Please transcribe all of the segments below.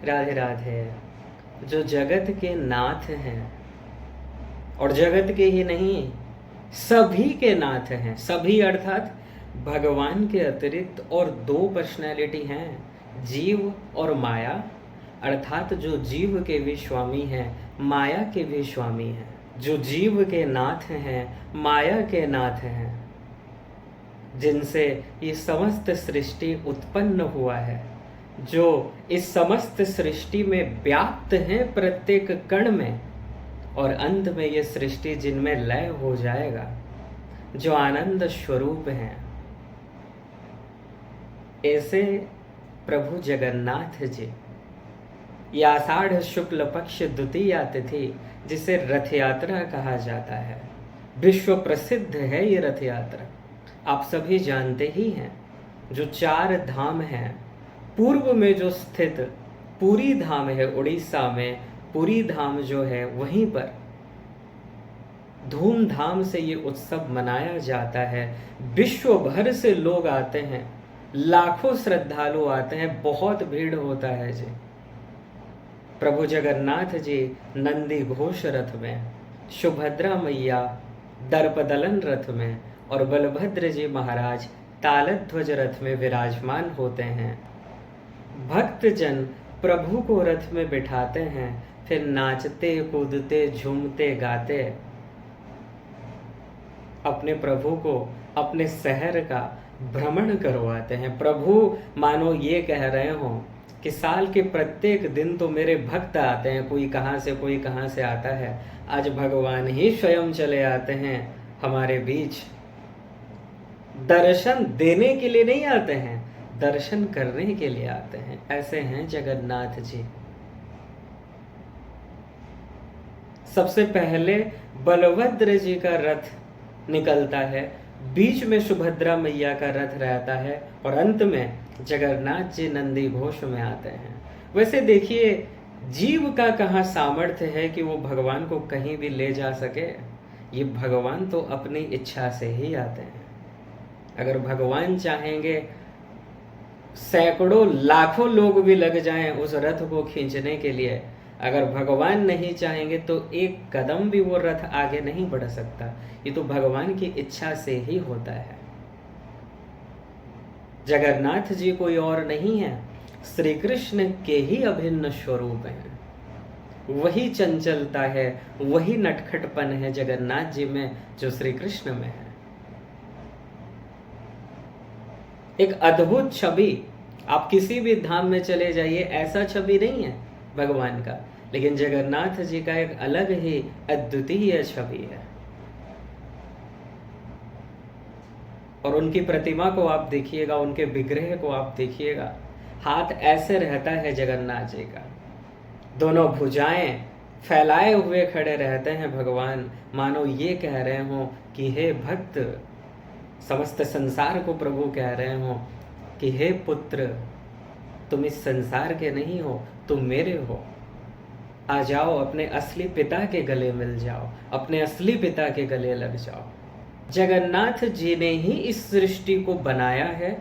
राधे राधे। जो जगत के नाथ हैं, और जगत के ही नहीं, सभी के नाथ हैं। सभी अर्थात भगवान के अतिरिक्त और दो पर्सनैलिटी हैं, जीव और माया। अर्थात जो जीव के भी स्वामी हैं, माया के भी स्वामी हैं। जो जीव के नाथ हैं, माया के नाथ हैं, जिनसे ये समस्त सृष्टि उत्पन्न हुआ है, जो इस समस्त सृष्टि में व्याप्त हैं प्रत्येक कण में, और अंत में ये सृष्टि जिनमें लय हो जाएगा, जो आनंद स्वरूप हैं। ऐसे प्रभु जगन्नाथ जी, ये आषाढ़ शुक्ल पक्ष द्वितीया तिथि, जिसे रथ यात्रा कहा जाता है, विश्व प्रसिद्ध है ये रथ यात्रा, आप सभी जानते ही हैं। जो 4 धाम हैं, पूर्व में जो स्थित पुरी धाम है उड़ीसा में, पुरी धाम जो है वहीं पर धूमधाम से ये उत्सव मनाया जाता है। विश्व भर से लोग आते हैं, लाखों श्रद्धालु आते हैं, बहुत भीड़ होता है जी। प्रभु जगन्नाथ जी नंदी घोष रथ में, सुभद्रा मैया दर्पदलन रथ में, और बलभद्र जी महाराज तालध्वज रथ में विराजमान होते हैं। भक्तजन प्रभु को रथ में बिठाते हैं, फिर नाचते कूदते झूमते गाते अपने प्रभु को अपने शहर का भ्रमण करवाते हैं। प्रभु मानो ये कह रहे हो कि साल के प्रत्येक दिन तो मेरे भक्त आते हैं, कोई कहाँ से आता है, आज भगवान ही स्वयं चले आते हैं हमारे बीच। दर्शन देने के लिए नहीं आते हैं, दर्शन करने के लिए आते हैं। ऐसे हैं जगन्नाथ जी। सबसे पहले बलभद्र जी का रथ निकलता है, बीच में सुभद्रा मैया का रथ रहता है, और अंत में जगन्नाथ जी नंदी घोष में आते हैं। वैसे देखिए, जीव का कहाँ सामर्थ्य है कि वो भगवान को कहीं भी ले जा सके। ये भगवान तो अपनी इच्छा से ही आते हैं। अगर भगवान चाहेंगे, सैकड़ों लाखों लोग भी लग जाएं उस रथ को खींचने के लिए। अगर भगवान नहीं चाहेंगे तो एक कदम भी वो रथ आगे नहीं बढ़ सकता। ये तो भगवान की इच्छा से ही होता है। जगन्नाथ जी कोई और नहीं है, श्री कृष्ण के ही अभिन्न स्वरूप हैं। वही चंचलता है, वही नटखटपन है जगन्नाथ जी में जो श्री कृष्ण में है। एक अद्भुत छवि, आप किसी भी धाम में चले जाइए, ऐसा छवि नहीं है भगवान का, लेकिन जगन्नाथ जी का एक अलग ही अद्वितीय छवि है। और उनकी प्रतिमा को आप देखिएगा, उनके विग्रह को आप देखिएगा, हाथ ऐसे रहता है जगन्नाथ जी का, दोनों भुजाएं फैलाए हुए खड़े रहते हैं भगवान, मानो ये कह रहे हो कि हे भक्त, समस्त संसार को प्रभु कह रहे हो कि हे पुत्र, तुम इस संसार के नहीं हो, तुम मेरे हो। आ जाओ, अपने असली पिता के गले मिल जाओ, अपने असली पिता के गले लग जाओ। जगन्नाथ जी ने ही इस सृष्टि को बनाया है,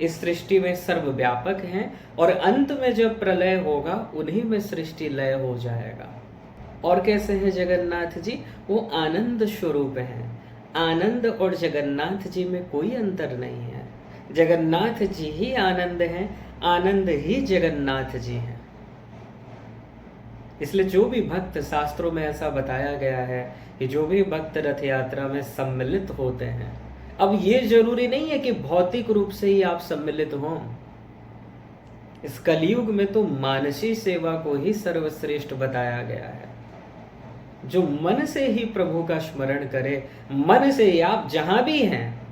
इस सृष्टि में सर्वव्यापक हैं, और अंत में जब प्रलय होगा उन्हीं में सृष्टि लय हो जाएगा। और कैसे हैं जगन्नाथ जी? वो आनंद स्वरूप हैं। आनंद और जगन्नाथ जी में कोई अंतर नहीं है। जगन्नाथ जी ही आनंद हैं, आनंद ही जगन्नाथ जी हैं। इसलिए जो भी भक्त, शास्त्रों में ऐसा बताया गया है कि जो भी भक्त रथ यात्रा में सम्मिलित होते हैं, अब ये जरूरी नहीं है कि भौतिक रूप से ही आप सम्मिलित हों। इस कलयुग में तो मानसी सेवा को ही सर्वश्रेष्ठ बताया गया है। जो मन से ही प्रभु का स्मरण करे, मन से ही, आप जहां भी हैं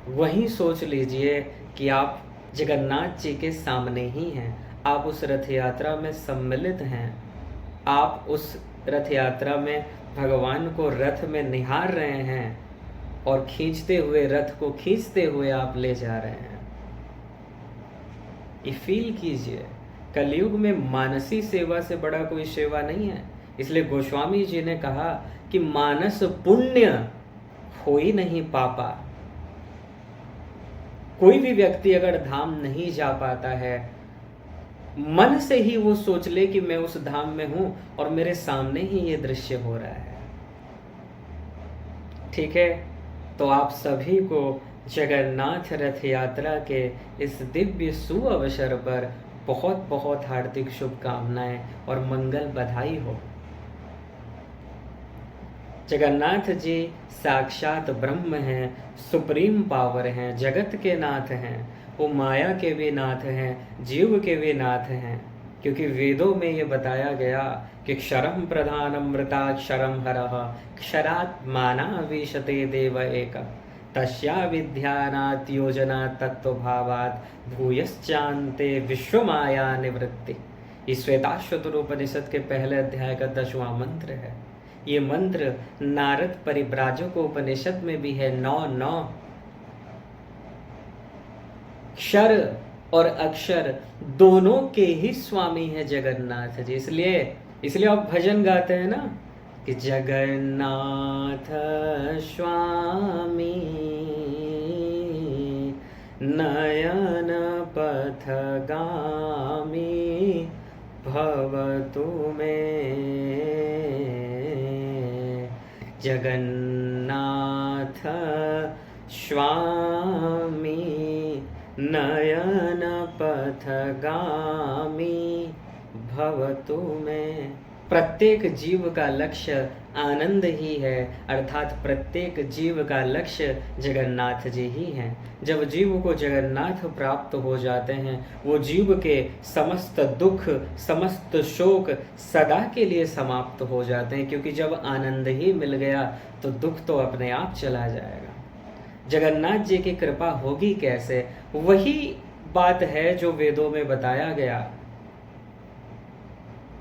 वहीं सोच लीजिए कि आप जगन्नाथ जी के सामने ही हैं, आप उस रथ यात्रा में सम्मिलित हैं, आप उस रथ यात्रा में भगवान को रथ में निहार रहे हैं, और खींचते हुए, रथ को खींचते हुए आप ले जा रहे हैं। ये फील कीजिए, कलयुग में मानसी सेवा से बड़ा कोई सेवा नहीं है। इसलिए गोस्वामी जी ने कहा कि मानस पुण्य हो ही नहीं पापा। कोई भी व्यक्ति अगर धाम नहीं जा पाता है मन से ही वो सोच ले कि मैं उस धाम में हूं और मेरे सामने ही ये दृश्य हो रहा है। ठीक है, तो आप सभी को जगन्नाथ रथ यात्रा के इस दिव्य सुअवसर पर बहुत बहुत हार्दिक शुभकामनाएं और मंगल बधाई हो। जगन्नाथ जी साक्षात ब्रह्म हैं, सुप्रीम पावर हैं, जगत के नाथ हैं। वो माया के भी नाथ हैं, जीव के भी नाथ हैं, क्योंकि वेदों में ये बताया गया कि क्षरम प्रधान अमृताक्षरम हरः क्षरात् मानावीशते देव एक तस्या विद्यानात् योजना तत्वभावात् भूयश्चान्ते विश्वमाया निवृत्ति। इस श्वेताश्वतर उपनिषद के पहले अध्याय का 10वां मंत्र है। ये मंत्र नारद परिव्राजक उपनिषद में भी है। 9 क्षर और अक्षर दोनों के ही स्वामी है जगन्नाथ जी। इसलिए आप भजन गाते हैं ना कि जगन्नाथ स्वामी नयन पथगामी भवतु मे। जगन्नाथ स्वामी नयन पथगामी भवतु मे। प्रत्येक जीव का लक्ष्य आनंद ही है, अर्थात प्रत्येक जीव का लक्ष्य जगन्नाथ जी ही हैं। जब जीव को जगन्नाथ प्राप्त हो जाते हैं, वो जीव के समस्त दुख, समस्त शोक सदा के लिए समाप्त हो जाते हैं, क्योंकि जब आनंद ही मिल गया तो दुख तो अपने आप चला जाएगा। जगन्नाथ जी की कृपा होगी कैसे? वही बात है जो वेदों में बताया गया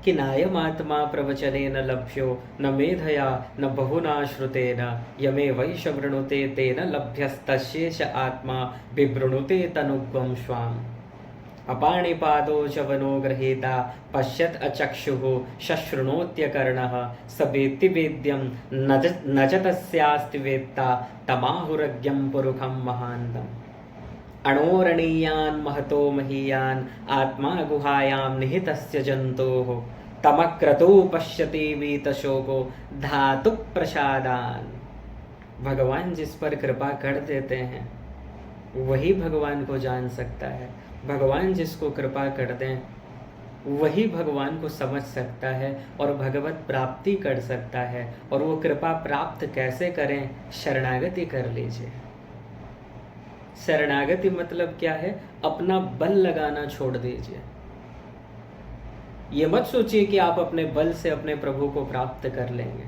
कि नायमात्मा प्रवचनेन लभ्यो न मेधया न बहुना श्रुतेन यमे वैशवृणुते तेन लभ्यस्तशेष आत्मा विवृणुते तनुग्वं स्वाम्। अपाणिपादो चवनो गृहीता पश्यत् अचक्षुः शशृणोत्यकर्णः स वेत्ति वेद्यं न च तस्यास्ति वेत्ता तमाहुरज्ञं पुरुखं महान्तम्। अणोरणीयान् महतो महीयान् आत्मा गुहायां निहितस्य जन्तोः तमक्रतो पश्यति वीतशोको धातु प्रसादान्। भगवान जिस पर कृपा कर देते हैं वही भगवान को जान सकता है। भगवान जिसको कृपा कर दें वही भगवान को समझ सकता है और भगवत प्राप्ति कर सकता है। और वो कृपा प्राप्त कैसे करें? शरणागति कर लीजिए। शरणागति मतलब क्या है? अपना बल लगाना छोड़ दीजिए। ये मत सोचिए कि आप अपने बल से अपने प्रभु को प्राप्त कर लेंगे।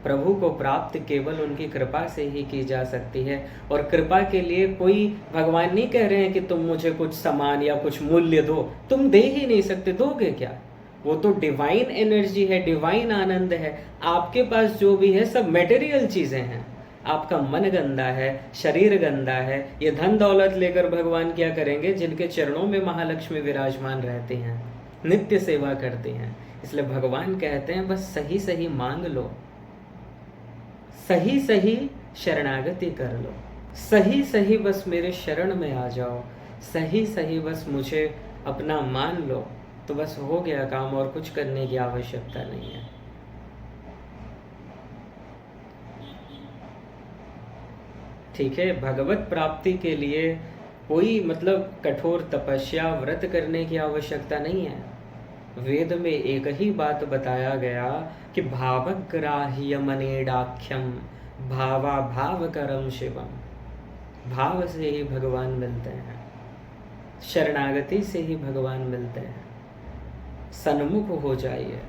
प्रभु को प्राप्त केवल उनकी कृपा से ही की जा सकती है। और कृपा के लिए कोई भगवान नहीं कह रहे हैं कि तुम मुझे कुछ सामान या कुछ मूल्य दो। तुम दे ही नहीं सकते, दोगे क्या? वो तो डिवाइन एनर्जी है, डिवाइन आनंद है। आपके पास जो भी है सब मटेरियल चीजें हैं। आपका मन गंदा है, शरीर गंदा है। ये धन दौलत लेकर भगवान क्या करेंगे? जिनके चरणों में महालक्ष्मी विराजमान रहती हैं, नित्य सेवा करती हैं। इसलिए भगवान कहते हैं बस सही सही मांग लो, सही सही शरणागति कर लो, सही सही बस मेरे शरण में आ जाओ, सही सही बस मुझे अपना मान लो, तो बस हो गया काम। और कुछ करने की आवश्यकता नहीं है। ठीक है, भगवत प्राप्ति के लिए कोई मतलब कठोर तपस्या व्रत करने की आवश्यकता नहीं है। वेद में एक ही बात बताया गया कि भावग्राह्य मनेडाख्यम भावा भाव करम शिवम। भाव से ही भगवान मिलते हैं, शरणागति से ही भगवान मिलते हैं। सन्मुख हो जाइए।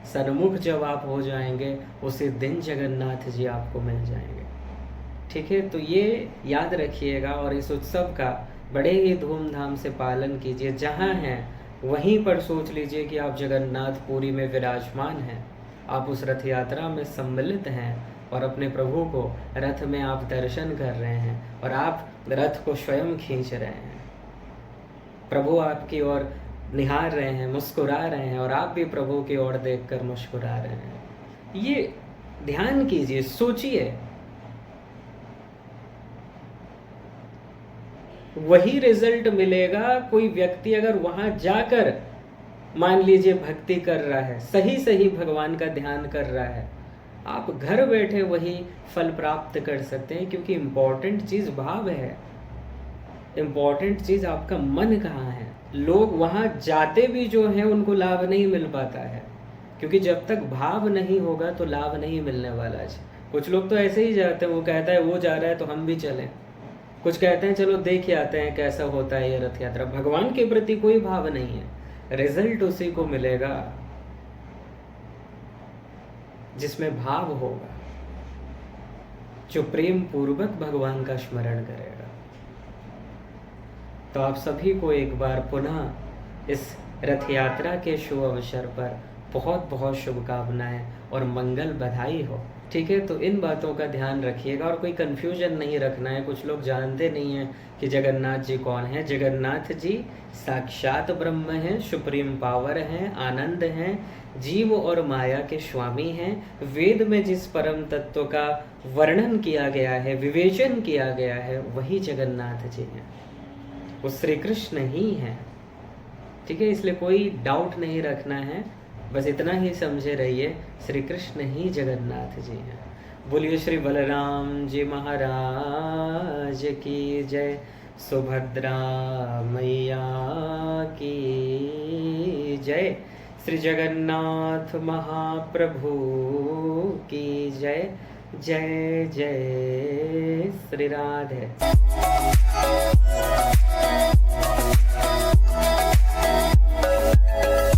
सन्मुख जब आप हो जाएंगे उसी दिन जगन्नाथ जी आपको मिल जाएंगे। ठीक है, तो ये याद रखिएगा और इस उत्सव का बड़े ही धूमधाम से पालन कीजिए। जहाँ हैं वहीं पर सोच लीजिए कि आप जगन्नाथपुरी में विराजमान हैं, आप उस रथ यात्रा में सम्मिलित हैं और अपने प्रभु को रथ में आप दर्शन कर रहे हैं और आप रथ को स्वयं खींच रहे हैं। प्रभु आपकी ओर निहार रहे हैं, मुस्कुरा रहे हैं और आप भी प्रभु की ओर देखकर मुस्कुरा रहे हैं। ये ध्यान कीजिए, सोचिए। वही रिजल्ट मिलेगा कोई व्यक्ति अगर वहां जाकर मान लीजिए भक्ति कर रहा है, सही सही भगवान का ध्यान कर रहा है, आप घर बैठे वही फल प्राप्त कर सकते हैं। क्योंकि इम्पोर्टेंट चीज़ भाव है, इम्पोर्टेंट चीज़ आपका मन कहाँ है। लोग वहाँ जाते भी जो हैं उनको लाभ नहीं मिल पाता है, क्योंकि जब तक भाव नहीं होगा तो लाभ नहीं मिलने वाला है। कुछ लोग तो ऐसे ही जाते हैं, वो कहता है वो जा रहा है तो हम भी चलें, कुछ कहते हैं चलो देख आते हैं कैसा होता है ये रथ यात्रा। भगवान के प्रति कोई भाव नहीं है, रिजल्ट उसी को मिलेगा जिसमें भाव होगा, जो प्रेम पूर्वक भगवान का स्मरण करेगा। तो आप सभी को एक बार पुनः इस रथ यात्रा के शुभ अवसर पर बहुत बहुत शुभकामनाएं और मंगल बधाई हो। ठीक है, तो इन बातों का ध्यान रखिएगा और कोई कंफ्यूजन नहीं रखना है। कुछ लोग जानते नहीं हैं कि जगन्नाथ जी कौन है। जगन्नाथ जी साक्षात ब्रह्म हैं, सुप्रीम पावर हैं, आनंद हैं, जीव और माया के स्वामी हैं। वेद में जिस परम तत्व का वर्णन किया गया है, विवेचन किया गया है, वही जगन्नाथ जी हैं, वो श्री कृष्ण ही हैं। ठीक है, इसलिए कोई डाउट नहीं रखना है, बस इतना ही समझे रहिए, श्री कृष्ण ही जगन्नाथ जी हैं। बोलिए श्री बलराम जी महाराज की जय, सुभद्रा मैया की जय, श्री जगन्नाथ महाप्रभु की जय। जय जय श्री राधे।